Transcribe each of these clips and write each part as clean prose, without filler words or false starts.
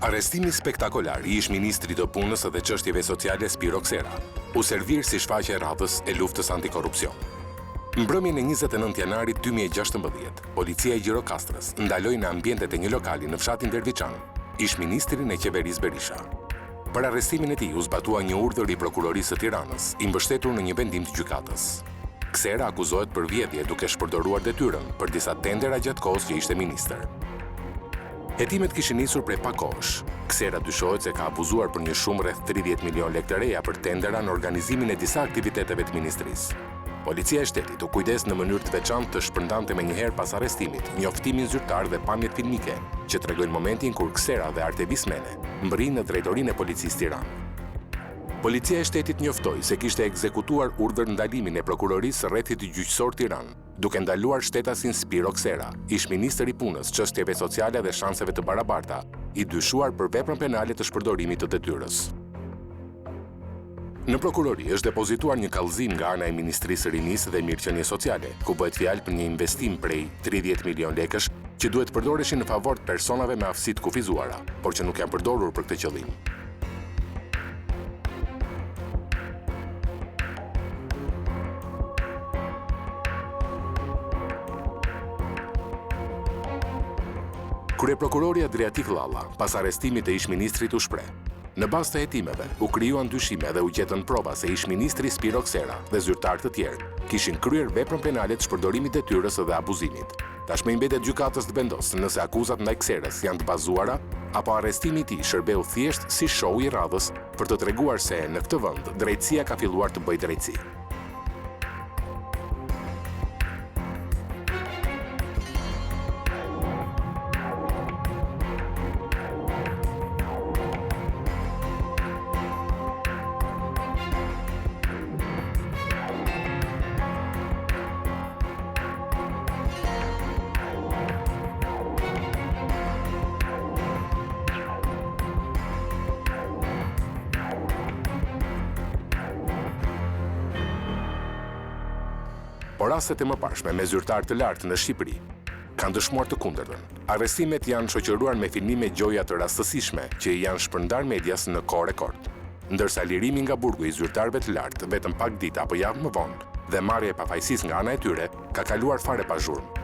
Arrestimi spektakolar i ish-ministrit të punës dhe çështjeve sociale Spiro Ksera u servir si shfaqje e radhës e luftës antikorrupsion. Mbrëmjen e 29 janarit 2016, policia e Gjirokastrës ndaloi në ambientet e një lokali në fshatin Derviçan ish-ministrin e qeverisë Berisha. Për arrestimin e tij u zbatua një urdhër i prokurorisë së Tiranës, i mbështetur në një vendim të gjykatës. Ksera akuzohet për vjedhje duke shpërdoruar detyrën për disa tendera gjatë kohës që ishte ministër. Hetimet kishin nisur prej pak kohësh. Ksera dyshohet se ka abuzuar për një shumë rreth 30 milion lekë të reja për tendera në organizimin e disa aktiviteteve të ministrisë. Policia e shtetit u kujdes në mënyrë të veçantë të shpërndante menjëherë pas arrestimit njoftimin zyrtar dhe pamjet filmike që tregojnë momentin kur Ksera dhe Artevis Mene mbërrinë në drejtorinë e policisë Tiranë. Policia e shtetit njoftoi se kishte ekzekutuar urdhër ndalimin e prokurorisë së rrethit gjyqësor Tiranë, duke ndaluar shtetasin Spiro Ksera, ish-ministër i punës, çështjeve sociale dhe shanseve të barabarta, i dyshuar për veprën penale të shpërdorimit të detyrës. Në prokurori është depozituar një kallëzim nga ana e Ministrisë së Rinisë dhe Mirëqenies Sociale, ku bëhet fjalë për një investim prej 30 milion lekësh që duhet përdoreshin në favor të personave me aftësi të kufizuara, por që nuk janë përdorur për këtë qëllim. Kryeprokurori Adriatik Llalla, pas arrestimit të ish-ministrit u shpreh. Në bazë të hetimeve, u krijuan dyshime dhe u gjetën prova se ish-ministri Spiro Ksera dhe zyrtarë të tjerë kishin kryer veprën penale të shpërdorimit detyrës dhe abuzimit. Tashmë i mbetet gjykatës të vendosë nëse akuzat ndaj Kserës janë të bazuara apo arrestimi i tij shërbeu thjesht si show i radhës për të treguar se në këtë vend drejtësia ka filluar të bëjë drejtësi. Por rastet e mëparshme me zyrtarë të lartë në Shqipëri kanë dëshmuar të kundërtën. Arrestimet janë shoqëruar me filmime gjoja të rastësishme që janë shpërndar medias në kohë rekord. Ndërsa lirimi nga burgu i zyrtarëve të lartë vetëm pak ditë apo javë më vonë dhe marrja e pafajësisë nga ana e tyre ka kaluar fare pa zhurmë.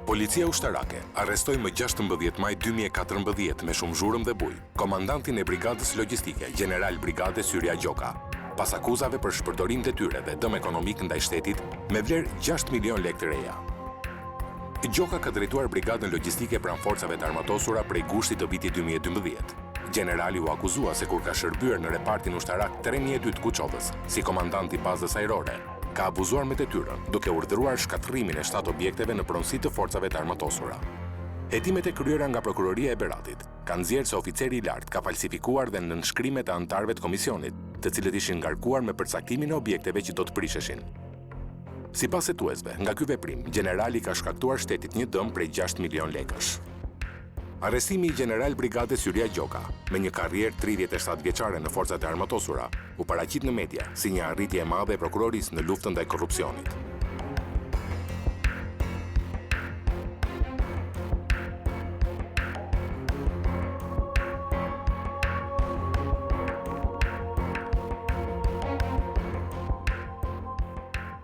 Policia ushtarake arrestoi më 16 maj 2014 me shumë zhurmë dhe bujë komandantin e brigadës logjistike, general brigade Syria Gjoka, pas akuzave për shpërdorim detyre dhe dëm ekonomik ndaj shtetit me vlerë 6 milion lekë të reja. Gjoka ka drejtuar brigadën logjistike pranë forcave të armatosura prej gushtit të vitit 2012. Generali u akuzua se kur ka shërbyer në repartin ushtarak 3.2 të Kuçovës si komandant i bazës ajrore, ka abuzuar me detyrën, duke urdhëruar shkatërrimin e 7 objekteve në pronësi të forcave të armatosura. Hetimet e kryera nga prokuroria e Beratit kanë nxjerrë se oficeri i lartë ka falsifikuar dhe nënshkrimet e anëtarëve të komisionit, të cilët ishin ngarkuar me përcaktimin e objekteve që do të prisheshin. Sipas hetuesve, nga ky veprim, generali ka shkaktuar shtetit një dëm prej 6 milion lekësh. Arrestimi i general brigade Syria Gjoka, me një karrierë 37 vjeçare në forcat e armatosura, u paraqit në media si një arritje e madhe e prokurorisë në luftën ndaj korrupsionit.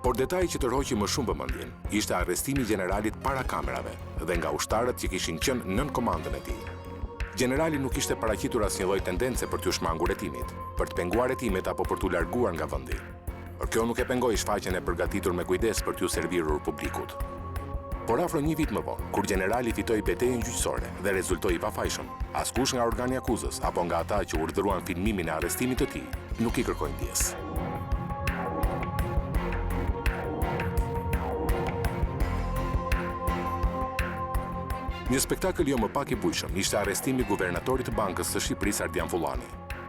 Por detaji që tërhoqi më shumë vëmendjen ishte arrestimi i generalit para kamerave dhe nga ushtarët që kishin qenë nën komandën e tij. Generali nuk ishte paraqitur asnjë lloj tendence për t'u shmangur hetimit, për të penguar hetimet apo për t'u larguar nga vendi. Por kjo nuk e pengoi shfaqjen e përgatitur me kujdes për t'u servirur publikut. Por afro një vit më vonë, kur generali fitoi betejën gjyqësore dhe rezultoi i pafajshëm, askush nga organi akuzës apo nga ata që urdhëruan filmimin e arrestimit të tij nuk i kërkoi ndjes. Një spektakël jo më pak i bujshëm ishte arrestimi i guvernatorit të Bankës së Shqipërisë Ardian Fullani.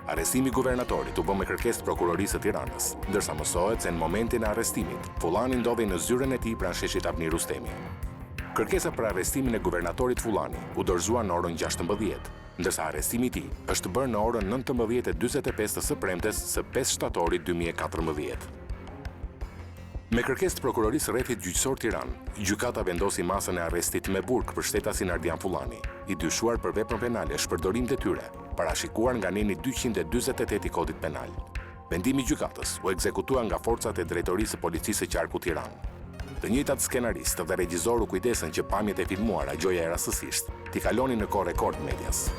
Arrestimi i guvernatorit u bë me kërkesë të prokurorisë së Tiranës, ndërsa mësohet se në momentin e arrestimit, Fullani ndodhej në zyrën e tij pranë sheshit Avni Rustemi. Kërkesa për arrestimin e guvernatorit Fullani u dorëzua në orën 16, ndërsa arrestimi i tij është bërë në orën 19:45 të së premtes së 5 shtatorit 2014. Me kërkesë të prokurorisë rrethit gjyqësor Tiranë, gjykata vendosi masën e arrestit me burg për shtetasin Ardian Fullani, i dyshuar për veprën penale shpërdorim detyre, parashikuar nga neni 248 i Kodit Penal. Vendimi i gjykatës u ekzekutua nga forcat e drejtorisë së policisë së qarku Tiranë. Të njëjtat skenaristë dhe regjizor u kujdesen që pamjet e filmuara gjoja e rastësisht t'i kalonin në kohë rekord medias.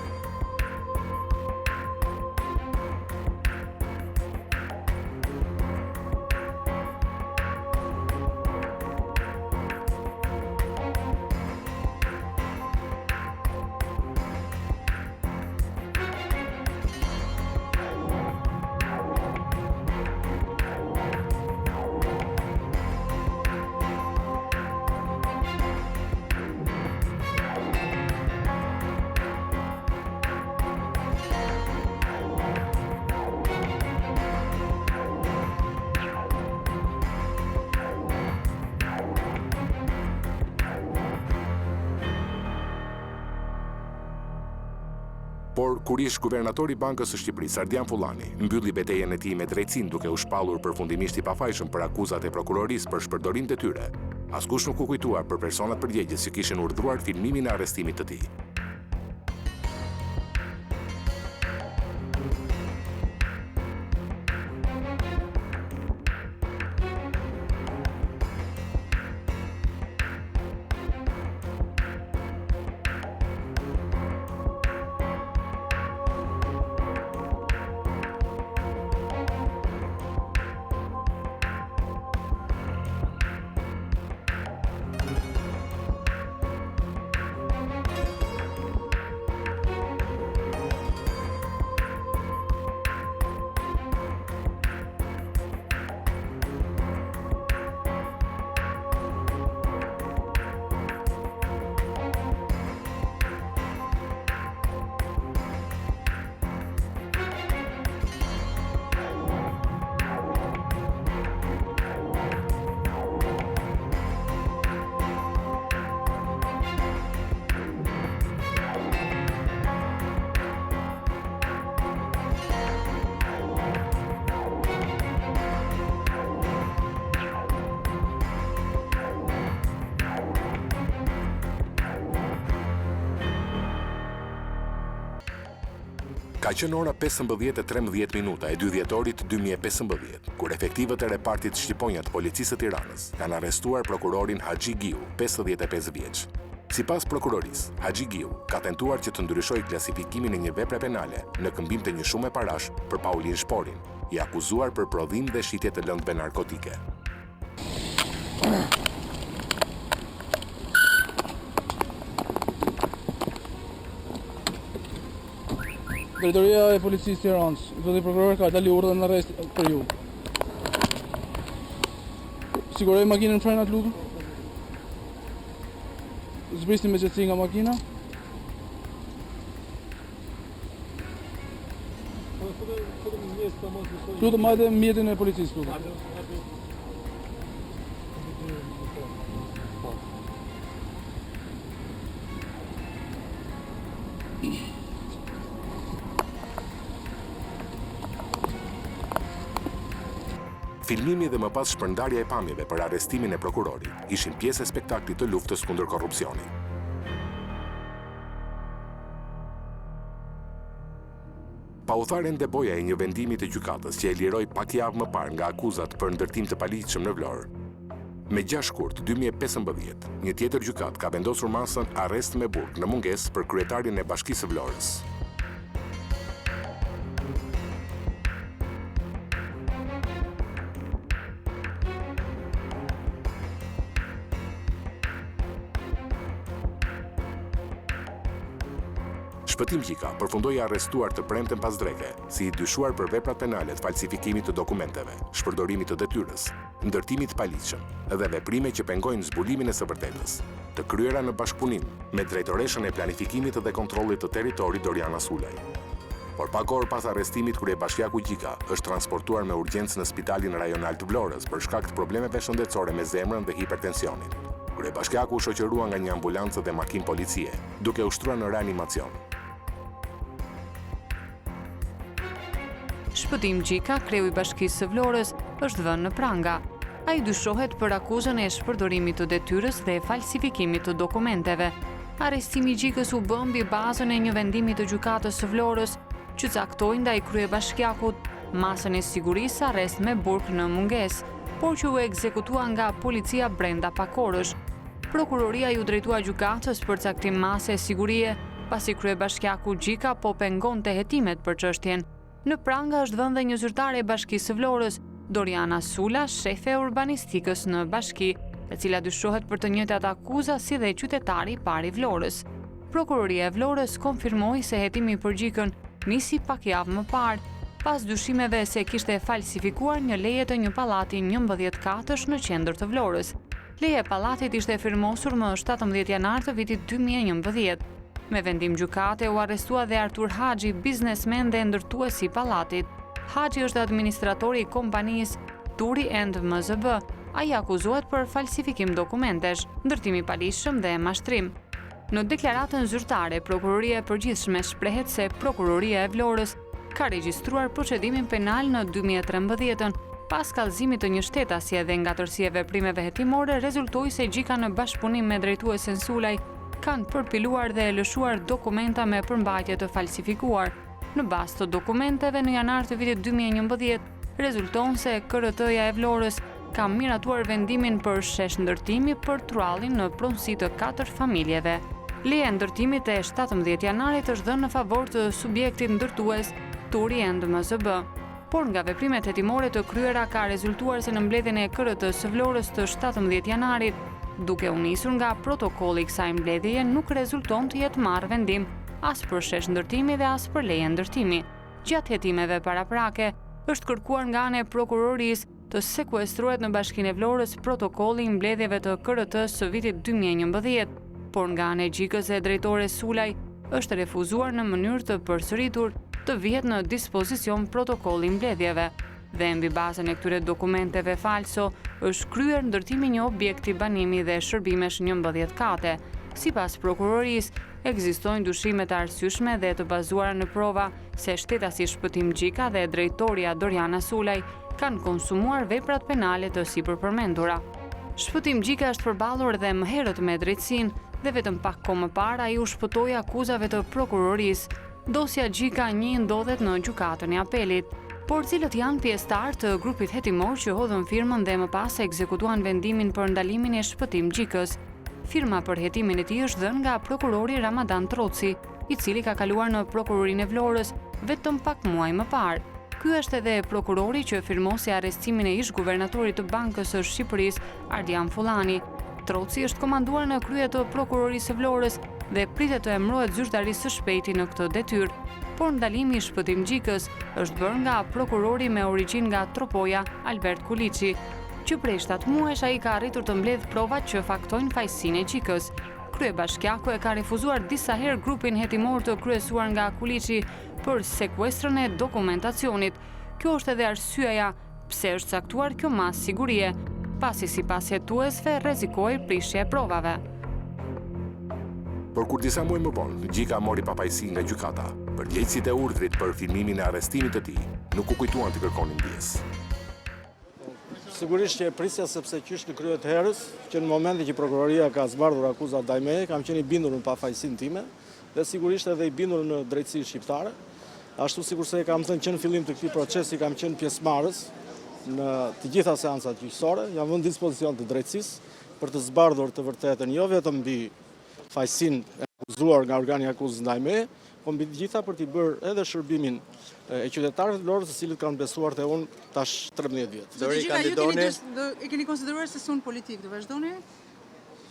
Por, kur ish guvernatori i Bankës së Shqipërisë, Ardian Fullani, mbylli betejën e tij me drejtsin duke u shpallur përfundimisht i pafajshëm për akuzat e prokurorisë për shpërdorim detyre, askush nuk u kujtuar për personat përgjegjës që kishin urdhëruar filmimin e arrestimit të tij. Ka qenë ora 15:13 e 2 dhjetorit 2015, kur efektivët e repartit Shqiponja të Policisë së Tiranës kanë arrestuar prokurorin Haxhi Giu, 55 vjeç. Sipas prokurorisë, Haxhi Giu ka tentuar që të ndryshojë klasifikimin e një vepre penale në këmbim të një shumë parash për Paulin Shporin, i akuzuar për prodhim dhe shitje të lëndëve narkotike. Drejtoria e Policisë Tiranës, zoti prokuror ka dalë urdhën në arrest për ju. Siguroj makinën në frenat, lutem. Zbrisni me qetësi nga makina. Lutem, hajde mjetin e policisë, lutem. Filmimi dhe më pas shpërndarja e pamjeve për arrestimin e prokurorit ishin pjesë e spektaklit të luftës kundër korrupsionit. Pa u tharë ende boja e një vendimi të gjykatës që e liroi pak javë më parë nga akuzat për ndërtim të paligjshëm në Vlorë, me 6 shkurt 2015, një tjetër gjykat ka vendosur masën arrest me burg në mungesë për kryetarin e Bashkisë së Vlorës. Shpëtim Gjika përfundoi arrestuar të premten pas dreke, si i dyshuar për veprat penale të falsifikimit të dokumenteve, shpërdorimit të detyrës, ndërtimit të paligjshëm dhe veprime që pengojnë zbulimin e së vërtetës, të kryera në bashkëpunim me drejtoreshën e planifikimit dhe kontrollit të territorit Doriana Sulej. Por pak orë pas arrestimit, kryebashkiaku Gjika është transportuar me urgjencë në spitalin rajonal të Vlorës për shkak të problemeve shëndetësore me zemrën dhe hipertensionin. Kryebashkiaku u shoqërua nga një ambulancë dhe makinë policie, duke u shtruar në reanimacion. Shpëtim Gjika, kreu i Bashkisë së Vlorës, është vënë në pranga. Ai dyshohet për akuzën e shpërdorimit të detyrës dhe falsifikimit të dokumenteve. Arrestimi i Gjikës u bë mbi bazën e një vendimi të gjykatës së Vlorës, që caktoi ndaj kryebashkiakut masën e sigurisë arrest me burg në mungesë, por që u ekzekutua nga policia brenda pak orësh. Prokuroria ju drejtua gjykatës për caktim mase e sigurie, pasi kryebashkiaku Gjika po pengonte hetimet për çështjen. Në pranga është vënë dhe një zyrtare e Bashkisë së Vlorës, Doriana Sula, shefe e urbanistikës në bashki, e cila dyshohet për të njëjtat akuza si dhe qytetari i parë i Vlorës. Prokuroria e Vlorës konfirmoi se hetimi për Gjikën nisi pak javë më parë, pas dyshimeve se kishte falsifikuar një leje të një pallati 11 katësh në qendër të Vlorës. Leja e pallatit ishte firmosur më 17 janar të vitit 2011. Me vendim gjykate u arrestua dhe Artur Haxhi, biznesmen dhe ndërtues i pallatit. Haxhi është administratori i kompanisë Turi and MZB. Ai akuzohet për falsifikim dokumentesh, ndërtim i paligjshëm dhe mashtrim. Në deklaratën zyrtare, Prokuroria e Përgjithshme shprehet se Prokuroria e Vlorës ka regjistruar procedimin penal në 2013, pas kallëzimit të një shtetasi dhe ngatërsie veprimeve hetimore, rezultoi se Gjika në bashkëpunim me drejtuesen Sulaj kanë përpiluar dhe lëshuar dokumenta me përmbajtje të falsifikuar. Në bazë të dokumenteve në janar të vitit 2011, rezulton se KRT-ja e Vlorës ka miratuar vendimin për shesh ndërtimi për truallin në pronësi të 4 familjeve. Leja e ndërtimit e 17 janarit është dhënë në favor të subjektit ndërtues Turi and MZB. Por nga veprimet hetimore të kryera ka rezultuar se në mbledhjen e KRT-s së Vlorës të 17 janarit, duke u nisur nga protokolli i kësaj mbledhjeje, nuk rezulton të jetë marrë vendim as për shesh ndërtimi dhe as për leje ndërtimi. Gjatë hetimeve paraprake, është kërkuar nga ana e prokurorisë të sekuestrohet në Bashkinë e Vlorës protokolli i mbledhjeve të KRT-s së vitit 2011, por nga ana e Gjikës e drejtores Sulaj është refuzuar në mënyrë të përsëritur të vihet në dispozicion protokolli i mbledhjeve. Dhe mbi bazën e këtyre dokumenteve falso është kryer ndërtimi një objekti banimi dhe shërbimesh 11 kate. Sipas prokurorisë, ekzistojnë dyshime të arsyeshme dhe të bazuara në prova se shtetasi Shpëtim Gjika dhe drejtoria Doriana Sulaj kanë konsumuar veprat penale të sipërpërmendura. Shpëtim Gjika është përballur dhe më herët me drejtsinë dhe vetëm pak kohë më parë ai u shpëtoi akuzave të prokurorisë. Dosja Gjika 1 ndodhet në gjykatën e apelit, por cilët janë pjesëtar të grupit hetimor që hodhën firmën dhe më pas ekzekutuan vendimin për ndalimin e Shpëtim Gjikës. Firma për hetimin e tij është dhënë nga prokurori Ramadan Troci, i cili ka kaluar në prokurorinë e Vlorës vetëm pak muaj më parë. Ky është edhe prokurori që firmosi arrestimin e ish-guvernatorit të Bankës së Shqipërisë, Ardian Fullani. Troci është komanduar në krye të prokurorisë së Vlorës dhe pritet të emërohet zyrtarisë së shpejti në këtë detyrë. Por ndalimi i Shpëtim Gjikës është bërë nga prokurori me origjinë nga Tropoja, Albert Kuliçi, që prej 7 muajsh ai ka arritur të mbledh provat që faktojnë fajësinë e Gjikës. Kryebashkiaku e ka refuzuar disa herë grupin hetimor të kryesuar nga Kuliçi për sekuestrën e dokumentacionit. Kjo është edhe arsyeja pse është caktuar kjo masë sigurie, pasi sipas hetuesve rrezikoi prishje e provave. Por kur disa muaj më vonë, Gjika mori papajësi nga gjykata. Përgjegjësit e urdhrit për filmimin e arrestimit të tij nuk u kujtuan të kërkonin ndjes. Sigurisht që e prisja sepse qysh në krye të herës, që në momentin që prokuroria ka zbardhur akuzat ndaj meje, kam qenë i bindur në pafajësinë time dhe sigurisht edhe i bindur në drejtësinë shqiptare. Ashtu sikurse e kam thënë që në fillim të këtij procesi kam qenë pjesëmarrës në të gjitha seancat gjyqësore, jam vënë dispozicion të drejtësisë për të zbardhur të vërtetën jo vetëm mbi fajësinë e akuzuar nga organi akuzës ndaj meje, po mbi të gjitha për t'i bërë edhe shërbimin e qytetarëve të Vlorës, të cilët kanë besuar te unë tash 13 vjet. E keni konsideruar se sun politik, do vazhdoni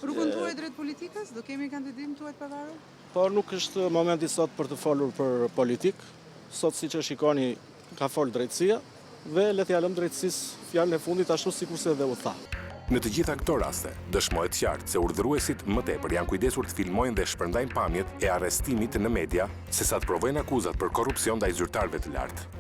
rrugën tuaj drejt politikës? Do kemi kandidatin tuaj të pavarur? Po nuk është momenti sot për të folur për politik. Sot siç e shikoni ka fol drejtësia dhe le t'ja lëm drejtësisë fjalën e fundit ashtu sikurse edhe u tha. Në të gjitha këto raste, dëshmohet qartë se urdhëruesit më tepër janë kujdesur të filmojnë dhe shpërndajnë pamjet e arrestimit në media, sesa të provojnë akuzat për korrupsion ndaj zyrtarëve të lartë.